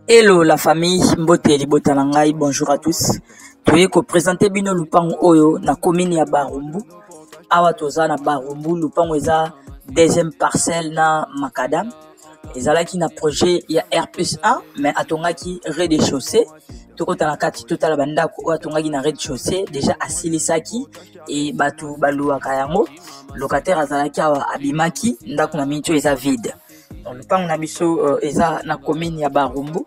Hello la famille, Mboteli Botalangai, bonjour à tous. Toye ko présenter bino lupango oyo na commune ya Barumbu. Awa toza na Barumbu, lupango eza deuxième parcelle na Macadam. Ezalaki na projet ya R+1 mais atongaki rez-de-chaussée. Tokota na kati totala bandako oyo atongaki na rez-de-chaussée déjà asilisaki et batu baluaka yango. Locataire azalaki awa abimaki ndako na mincho eza vide. Donc le pan na biso eza na commune ya Barumbu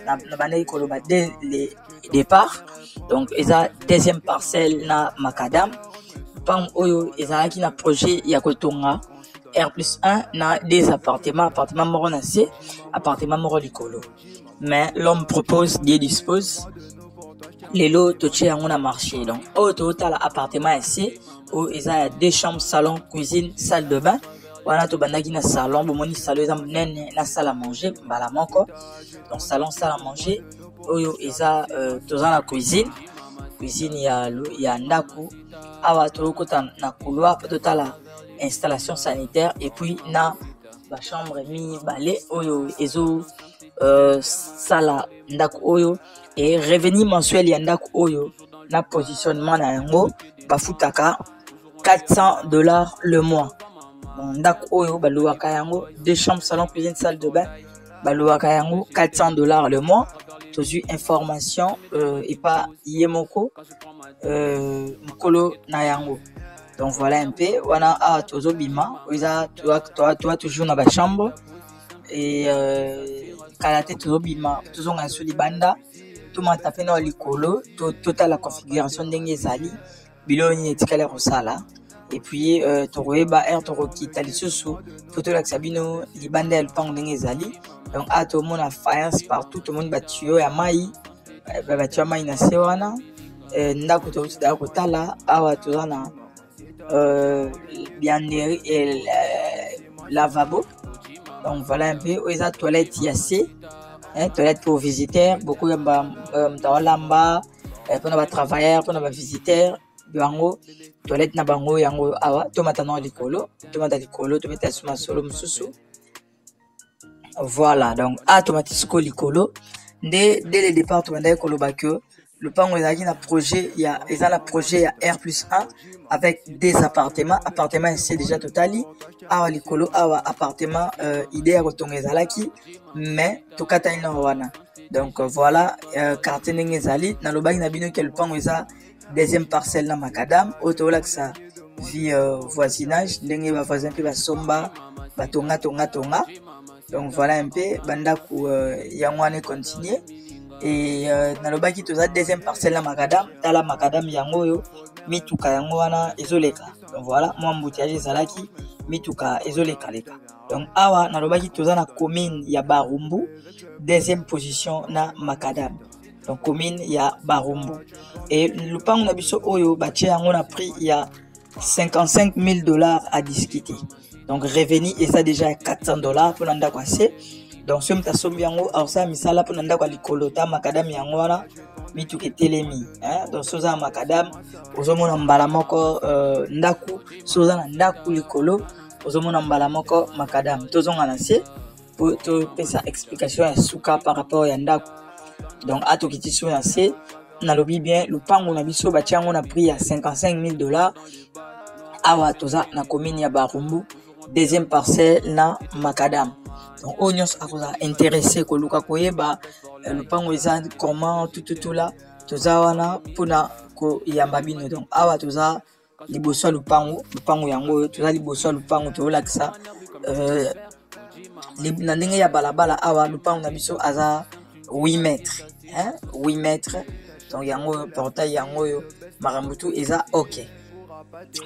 na bandai koloba dès le départ. Donc eza deuxième parcelle na Macadam. Pan oyo ezalaki na projet ya kotonga R+1 na des appartements moro na C, appartement moro likolo. Mais l'homme propose, Dieu dispose. Les lots toché yango na marché. Donc oyo total appartement C où il y a deux chambres, salon, cuisine, salle de bain. Wana to bandaki na salon, bomoni salon eza munene na salle à manger, mbala moko. Donc salon, salle à manger. Oyo eza toza na cuisine ya ndako. Awa tokota na couloir totala installation sanitaire et puis na ba chambre mi balé oyo ezo sala ndako oyo et revenu mensuel ya ndako oyo na positionnement na yango bafutaka $400 le mois. Ndako oyo baluaka yango deux chambres, salon, cuisine, salle de bain baluaka yango $400 le mois. Tozu information et pas yemoko mkolo na yango. Donc voilà un peu wana a tozo bima oza toi toujours na ba chambre et kalate tozo bima tozo nga suli banda to matape na likolo total la configuration ndenge ezali biloni etikala kosala et puis toroeba air torokita lisusu photo la sabino libanda ya lupango ndenge ezali. Donc a to mona faïence partout, tout le monde batio ya mai batio mai na sewana ndako to da kotala awa tozana bianderie et lavabo. Donc voilà un peu oza toilette yassé, toilette pour visiteurs, beaucoup de mtawalamba pour na travailleurs, pour na visiteurs bango toilette na bango yango awa tomata na likolo tometa suma solo mususu. Voilà, donc automatiquement likolo dès le départ tu vas koloba que le pan ezaki na projet ya R+1 avec des appartements c'est déjà totali awa likolo awa appartement idée ya kotonga ezalaki mais tokata ina wana. Donc voilà quartier ndenge ezali na lobaki na bino ke le pan eza deuxième parcelle na Macadam otola que ça vie voisinage ndenge ba voisin pe ba somba ba tonga. Donc voilà un peu bandako yangwane continuer et nalobaki toza deuxième parcelle na Macadam tala Macadam yango yo mituka yango wana ezoleka. Donc voilà moi embouteillage ezalaki mituka ezoleka. Donc awa nalobaki toza na commune ya Barumbu deuxième position na Macadam. Donc commune ya Barumbu et le pan na biso oyo batie yango na prix ya $55,000 à discuter. Donc revenu et ça déjà $400 pour nanda kwa se. Donc ce mta sombi yango alors ça misala pour nanda kwa likolota Macadam yango wana mituke telemi donc soza Macadam ozomona mbala moko ndaku soza na ndaku likolo ozomona mbala moko Macadam tozonga na se pour te pesa explication ya suka par rapport ya ndaku. Donc ato kiti so na se na lobi bien lupango na biso batiango na prix ya $55,000 awa toza na commune ya Barumbu deuxième parcelle na Macadam. Donc onyos akoza intéressé ko luka koyeba lupango eza comment tout là toza wana pona ko yamba bino. Donc awa toza liboso lupango yango toza liboso lupango to lakisa na ndenge ya balabala awa lupango na biso aza 8 mètres 8 mètres. Donc yango portail yango yo marambutu eza OK.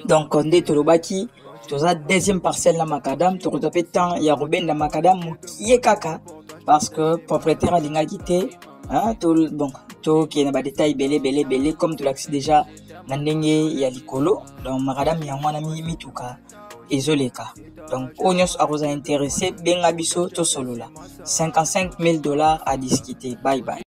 Donc nde tolobaki toza deuxième parcelle na Macadam to retope temps ya Ruben na Macadam mokie kaka parce que propriétaire alinga quitté to qui na ba détail belé comme tu l'as déjà na ndenge ya likolo. Donc Macadam ya mwana mituka ezoleka. Donc onyos akoza intéressé benga biso to solola $55,000 à discuter. Bye bye.